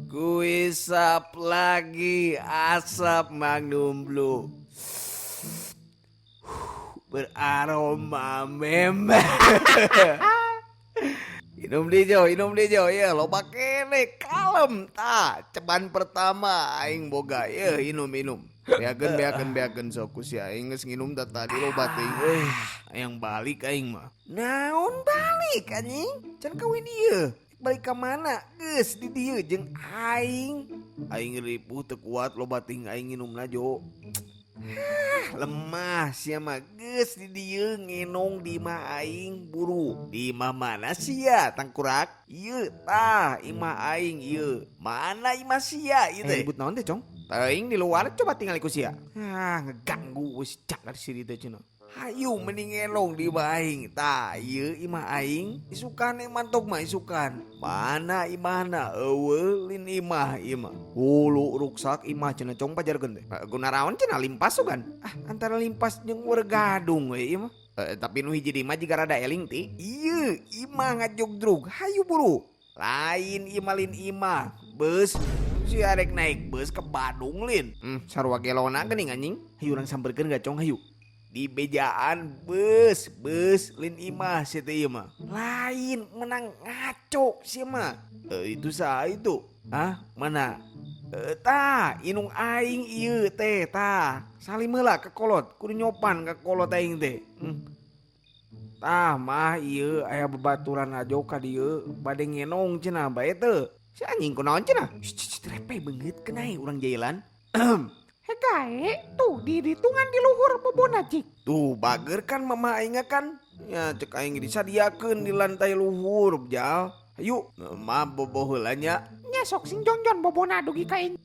Kuisap lagi asap Magnum Blue. Beraroma memang. Inum di Jo ya lo kene kalem ta ceban pertama aing boga ya inum beakeun sok si aing geus nginum da tadi lo bating yang balik aing mah naon balik anjing can kawin ieu balik ka mana geus di dieu jeung aing ripuh teu kuat lo bating aing nginumna Jo. Lemah sia mah geus di dieu ngenong di imah aing buru. Di imah mana sia tangkurak? Ieu tah imah aing ieu. Mana imah sia ieu teh? Ribut naon teh, Cong? Teuing di luar coba tinggal ku sia. Ngeganggu wis cakar si dieu cenah. Hayu mending ngelong di imah aing. Tah ieu imah aing isukan mantok mah isukan. Mana imahna? Eueuh lin imah ieu mah. Hulu ruksak imah cenah Cong pajarkeun teh. Gunaraon cenah limpas sugan. Antara limpas jeung wergadung we ieu mah. Tapi nu hiji di imah jiga rada eling ti. Ieu imah ngajogrug. Hayu buru. Lain imah lin imah. Beus si arek naik bus ke Bandung lin. Sarua gelona geuning anjing. Hayu urang samperkeun ga Cong hayu. Di bejaan bus lin imah si teh mah lain menang ngaco sih mah itu sah itu mana tah inung aing ieu teh tah salimeula ka kolot kudu nyopan ka kolot aing teh tah mah ieu aya babaturan ajo ka dieu bade ngenong cenah bae teu si anjing kunaon cenah repe beungeut kenai urang jailan Hegae, tuh di ditungan di luhur bobona cik. Tuh bager kan mama aing kan. Ya cek aing disadiakeun di lantai luhur jal. Ayo, mah boboh heula nya. Nya sok sing jonjon bobona dugi ka aing.